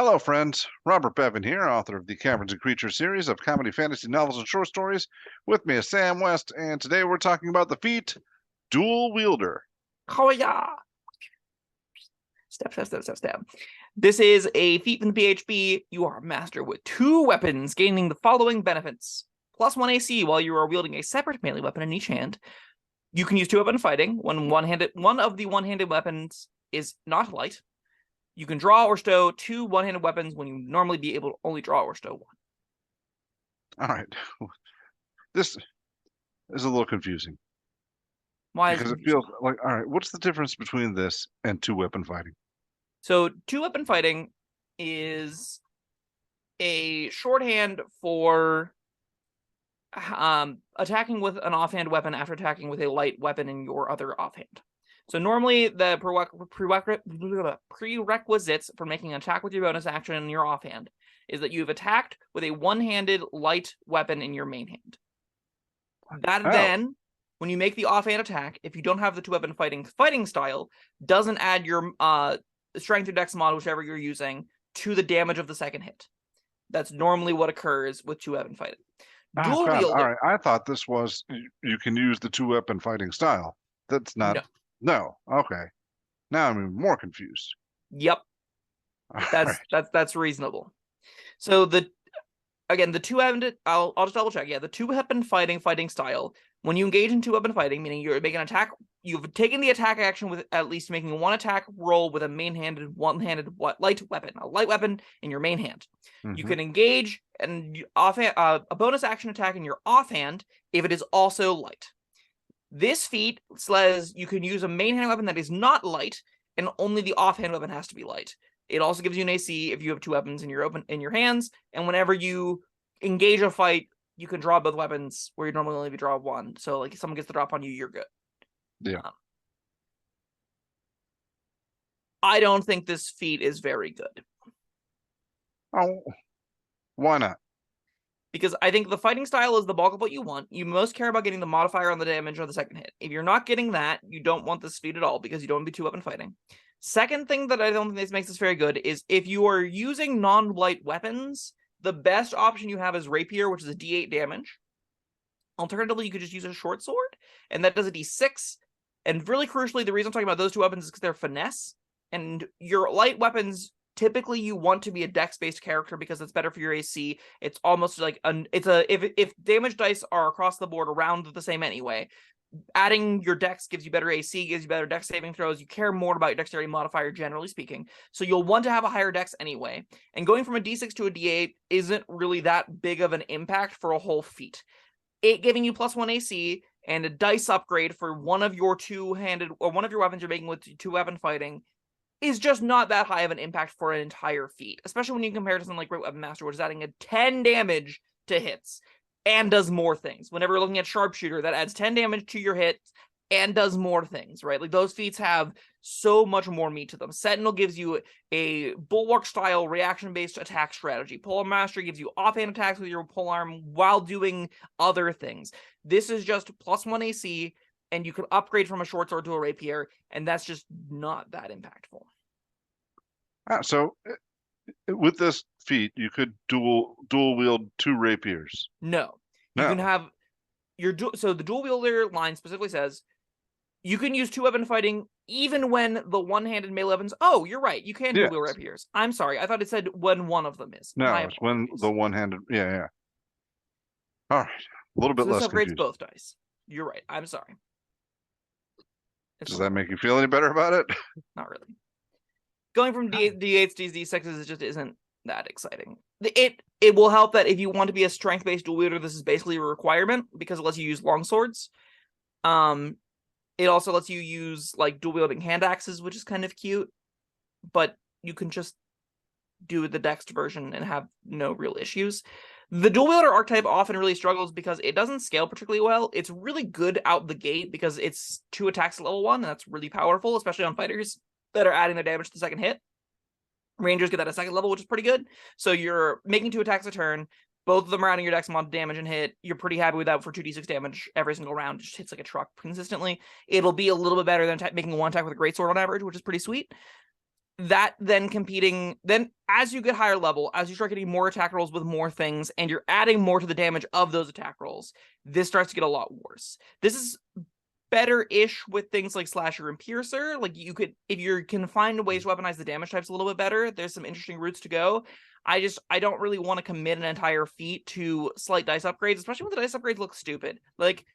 Hello, friends. Robert Bevan here, author of the Caverns Creatures series of comedy, fantasy novels, and short stories. With me is Sam West, and today we're talking about the feat Dual Wielder. Oh yeah. Step. This is a feat from the PHP. You are a master with two weapons, gaining the following benefits. +1 AC while you are wielding a separate melee weapon in each hand. You can use two-weapon fighting when one of the one-handed weapons is not light. You can draw or stow two one-handed weapons when you normally be able to only draw or stow one. All right. This is a little confusing. Why? Because it feels like, all right, what's the difference between this and two-weapon fighting? So two-weapon fighting is a shorthand for attacking with an offhand weapon after attacking with a light weapon in your other offhand. So normally the prerequisites for making an attack with your bonus action in your offhand is that you've attacked with a one-handed light weapon in your main hand. Then, when you make the offhand attack, if you don't have the two-weapon fighting style, doesn't add your strength or dex mod, whichever you're using, to the damage of the second hit. That's normally what occurs with two-weapon fighting. Dual Wielder. All right, I thought this was you can use the two-weapon fighting style. That's not. No. Okay. Now I'm even more confused. Yep. That's reasonable. So the two-weapon, I'll just double check. Yeah, the two-weapon fighting style. When you engage in two-weapon fighting, meaning you're making an attack, you've taken the attack action with at least making one attack roll with a one-handed light weapon, a light weapon in your main hand. Mm-hmm. You can engage and a bonus action attack in your offhand if it is also light. This feat says you can use a main hand weapon that is not light, and only the offhand weapon has to be light. It also gives you an AC if you have two weapons in your hands, and whenever you engage a fight, you can draw both weapons where you normally only draw one. So, like, if someone gets the drop on you, you're good. Yeah. I don't think this feat is very good. Oh, why not? Because I think the fighting style is the bulk of what you want. You most care about getting the modifier on the damage of the second hit. If you're not getting that, you don't want this feat at all because you don't want to be two-weapon fighting. Second thing that I don't think this makes this very good is if you are using non-light weapons, the best option you have is Rapier, which is a D8 damage. Alternatively, you could just use a short sword, and that does a D6. And really crucially, the reason I'm talking about those two weapons is because they're finesse. And your light weapons, typically you want to be a dex-based character because it's better for your AC. It's almost like if damage dice are across the board around the same anyway, adding your dex gives you better AC, gives you better dex saving throws. You care more about your dexterity modifier, generally speaking. So you'll want to have a higher dex anyway. And going from a D6 to a D8 isn't really that big of an impact for a whole feat. It giving you +1 AC and a dice upgrade for one of your two-handed or one of your weapons you're making with two-weapon fighting is just not that high of an impact for an entire feat, especially when you compare to something like Great Weapon Master, which is adding a 10 damage to hits and does more things. Whenever you're looking at Sharpshooter, that adds 10 damage to your hits and does more things, right? Like, those feats have so much more meat to them. Sentinel gives you a Bulwark-style reaction-based attack strategy. Polearm Master gives you offhand attacks with your polearm while doing other things. This is just +1 AC, and you can upgrade from a short sword to a rapier, and that's just not that impactful. So with this feat, you could dual wield two rapiers. No. You can have so the dual wielder line specifically says you can use two-weapon fighting even when the one-handed melee weapons. Oh, you're right. You can dual wield rapiers. I'm sorry. I thought it said when one of them is. No, it's when the one-handed. Yeah. All right. A little bit less confused. This upgrades both dice. You're right. I'm sorry. Does that make you feel any better about it? Not really. Going from D8s to D6s just isn't that exciting. It will help that if you want to be a strength-based dual wielder, this is basically a requirement because it lets you use long swords. It also lets you use like dual wielding hand axes, which is kind of cute. But you can just do the dexed version and have no real issues. The dual wielder archetype often really struggles because it doesn't scale particularly well. It's really good out the gate because it's 2 attacks at level 1, and that's really powerful, especially on fighters that are adding their damage to the second hit. Rangers get that at second level, which is pretty good. So you're making 2 attacks a turn. Both of them are adding your dex mod damage and hit. You're pretty happy with that for 2d6 damage every single round. It just hits like a truck consistently. It'll be a little bit better than making one attack with a greatsword on average, which is pretty sweet. that then competing, then as you get higher level, as you start getting more attack rolls with more things, and you're adding more to the damage of those attack rolls, this starts to get a lot worse. This is better-ish with things like Slasher and Piercer. Like, you could, if you can find ways to weaponize the damage types a little bit better, there's some interesting routes to go. I don't really want to commit an entire feat to slight dice upgrades, especially when the dice upgrades look stupid. Like,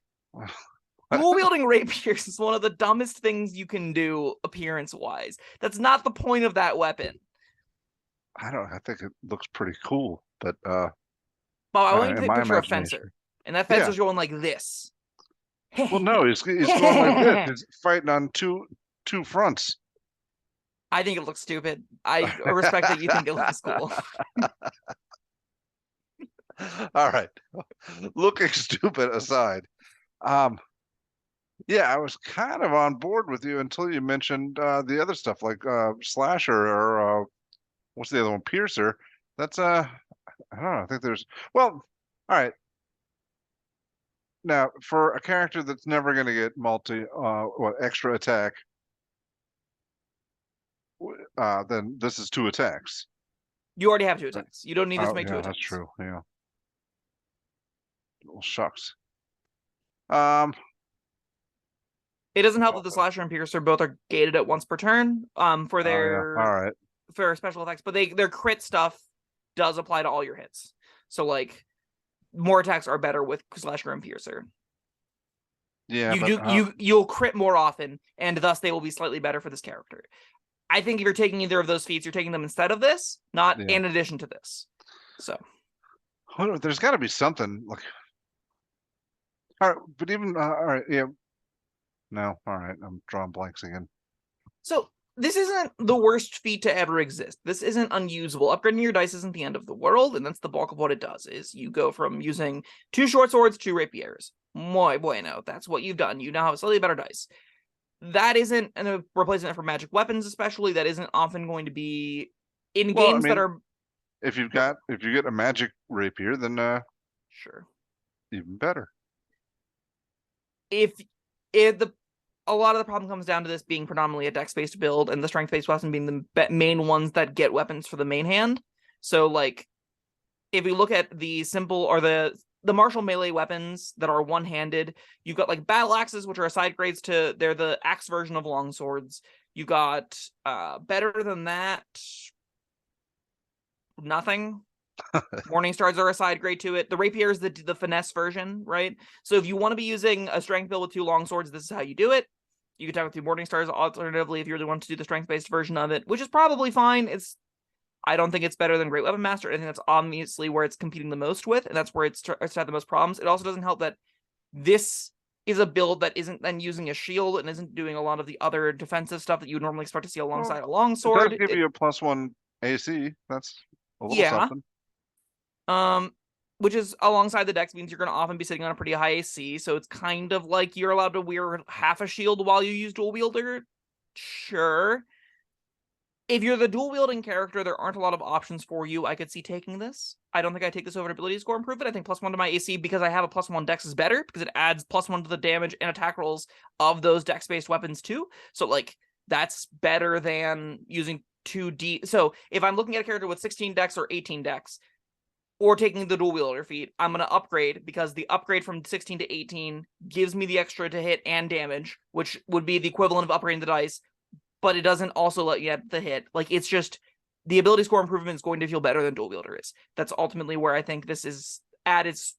dual wielding rapiers is one of the dumbest things you can do appearance-wise. That's not the point of that weapon. I think it looks pretty cool, but Bob, I want you to in take a my picture of imagination. Fencer, and that Fencer's going like this. Well, no, he's going like this. He's fighting on two fronts. I think it looks stupid. I respect that you think it looks cool. All right. Looking stupid aside. Yeah, I was kind of on board with you until you mentioned the other stuff like Slasher or what's the other one? Piercer. That's I don't know. I think there's well, all right. Now, for a character that's never going to get extra attack, then this is 2 attacks. You already have 2 attacks. You don't need this to make 2 yeah, attacks. that's true. Yeah. Well, shucks. It doesn't help that the Slasher and Piercer both are gated at once per turn for their all right. for special effects, but their crit stuff does apply to all your hits. So like more attacks are better with Slasher and Piercer. Yeah, you'll crit more often, and thus they will be slightly better for this character. I think if you're taking either of those feats, you're taking them instead of this, not in addition to this. So there's got to be something like. All right, but even all right, yeah. No, all right, I'm drawing blanks again. So this isn't the worst feat to ever exist. This isn't unusable. Upgrading your dice isn't the end of the world, and that's the bulk of what it does, is you go from using 2 short swords to 2 rapiers. Muy bueno. That's what you've done. You now have slightly better dice. That isn't a replacement for magic weapons, especially. That isn't often going to be in games that are... If you get a magic rapier, then sure, even better. If a lot of the problem comes down to this being predominantly a dex-based build, and the strength-based weapon being the main ones that get weapons for the main hand. So, like, if we look at the simple or the martial melee weapons that are one-handed, you've got like battle axes, which are side grades they're the axe version of long swords. You got better than that, nothing. Morning stars are a side grade to it. The rapier is the finesse version, right? So if you want to be using a strength build with 2 long swords, this is how you do it. You can attack with 2 morning stars. Alternatively, if you really want to do the strength-based version of it, which is probably fine, I don't think it's better than Great Weapon Master. I think that's obviously where it's competing the most with, and that's where it's had the most problems. It also doesn't help that this is a build that isn't then using a shield and isn't doing a lot of the other defensive stuff that you would normally expect to see alongside a longsword. It does give you a +1 AC. That's a little something. Which is alongside the dex means you're going to often be sitting on a pretty high AC, so it's kind of like you're allowed to wear half a shield while you use Dual Wielder. Sure. If you're the dual wielding character, there aren't a lot of options for you. I could see taking this. I don't think I take this over ability score improvement. I think +1 to my AC, because I have a +1 dex, is better, because it adds +1 to the damage and attack rolls of those dex-based weapons too. So like that's better than using 2D. So if I'm looking at a character with 16 dex or 18 dex, or taking the dual wielder feat, I'm going to upgrade, because the upgrade from 16 to 18 gives me the extra to hit and damage, which would be the equivalent of upgrading the dice, but it doesn't also let you get the hit. Like, it's just, the ability score improvement is going to feel better than dual wielder is. That's ultimately where I think this is at its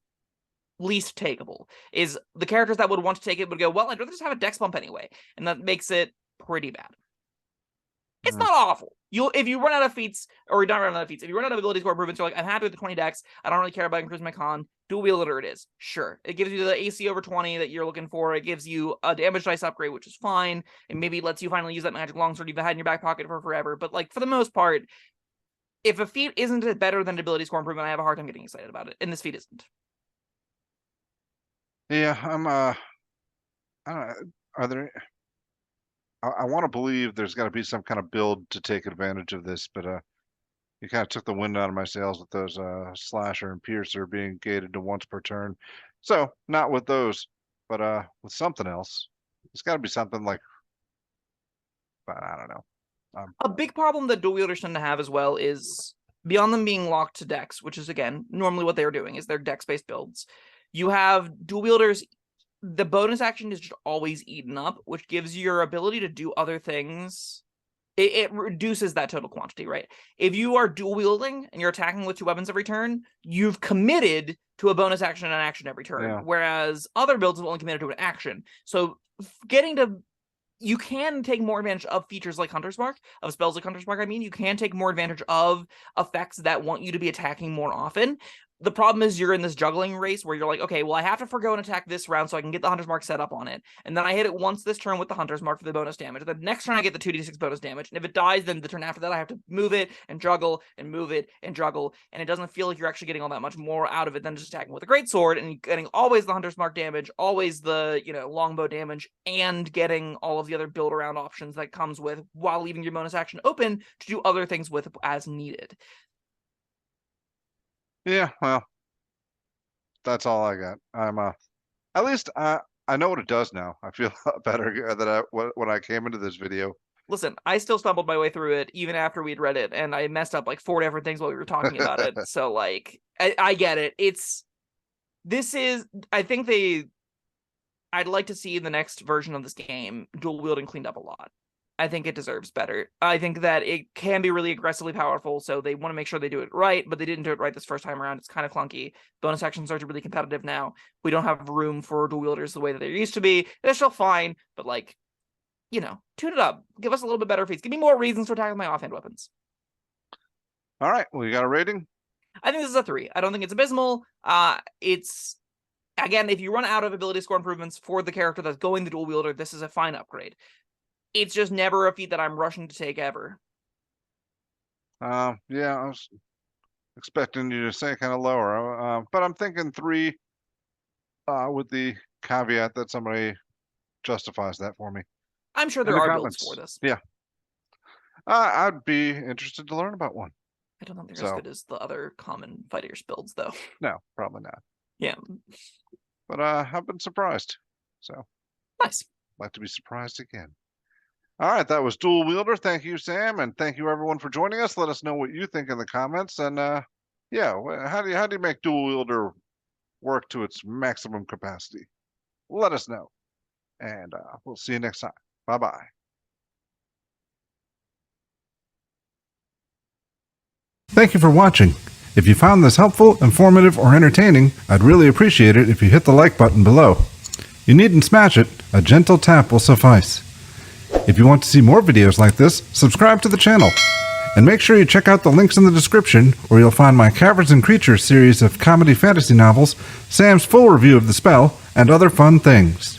least takeable, is the characters that would want to take it would go, well, I'd rather just have a dex bump anyway, and that makes it pretty bad. It's not awful. If you run out of feats, or you don't run out of feats, if you run out of ability score improvements, you're like, I'm happy with the 20 dex, I don't really care about increasing my con, dual wielder it is. Sure. It gives you the AC over 20 that you're looking for, it gives you a damage dice upgrade, which is fine, and maybe lets you finally use that magic longsword you've had in your back pocket for forever, but like, for the most part, if a feat isn't better than ability score improvement, I have a hard time getting excited about it, and this feat isn't. Yeah, I don't know, are there... I want to believe there's got to be some kind of build to take advantage of this, but you kind of took the wind out of my sails with those Slasher and Piercer being gated to once per turn. So not with those, but with something else. It's got to be something like, but I don't know. A big problem that dual wielders tend to have as well is beyond them being locked to decks, which is again normally what they're doing is their dex-based builds. You have dual wielders. The bonus action is just always eaten up, which gives you your ability to do other things. It reduces that total quantity, right? If you are dual wielding and you're attacking with 2 weapons every turn, you've committed to a bonus action and an action every turn. Yeah. Whereas other builds have only committed to an action. So you can take more advantage of features like Hunter's Mark, of spells like Hunter's Mark. I mean, you can take more advantage of effects that want you to be attacking more often. The problem is you're in this juggling race where you're like, okay, well, I have to forgo an attack this round so I can get the Hunter's Mark set up on it. And then I hit it once this turn with the Hunter's Mark for the bonus damage. The next turn I get the 2d6 bonus damage. And if it dies, then the turn after that I have to move it and juggle and move it and juggle. And it doesn't feel like you're actually getting all that much more out of it than just attacking with a greatsword and getting always the Hunter's Mark damage, always the, longbow damage, and getting all of the other build around options that comes with while leaving your bonus action open to do other things with as needed. Yeah, well, that's all I got. I'm at least I know what it does now. I feel a lot better than when I came into this video. Listen, I still stumbled my way through it even after we'd read it, and I messed up like 4 different things while we were talking about it. So like, I get it. I'd like to see the next version of this game dual wielding cleaned up a lot. I think it deserves better. I think that it can be really aggressively powerful, so they want to make sure they do it right, but they didn't do it right this first time around. It's kind of clunky. Bonus actions are really competitive now. We don't have room for dual wielders the way that they used to be. They're still fine, but like, tune it up. Give us a little bit better feats. Give me more reasons to attack with my offhand weapons. All right, well, you got a rating? I think this is a 3. I don't think it's abysmal. It's, again, if you run out of ability score improvements for the character that's going the dual wielder, this is a fine upgrade. It's just never a feat that I'm rushing to take ever. Yeah, I was expecting you to say kind of lower, but I'm thinking 3 with the caveat that somebody justifies that for me. I'm sure there are builds for this. Yeah. I'd be interested to learn about one. I don't think they're as good as the other common fighters builds, though. No, probably not. Yeah. But I've been surprised. So nice. Like to be surprised again. All right, that was Dual Wielder. Thank you, Sam, and thank you everyone for joining us. Let us know what you think in the comments, and yeah, how do you make Dual Wielder work to its maximum capacity? Let us know, and we'll see you next time. Bye-bye. Thank you for watching. If you found this helpful, informative, or entertaining, I'd really appreciate it if you hit the like button below. You needn't smash it. A gentle tap will suffice. If you want to see more videos like this, subscribe to the channel. And make sure you check out the links in the description, where you'll find my Caverns Creatures series of comedy fantasy novels, Sam's full review of the spell, and other fun things.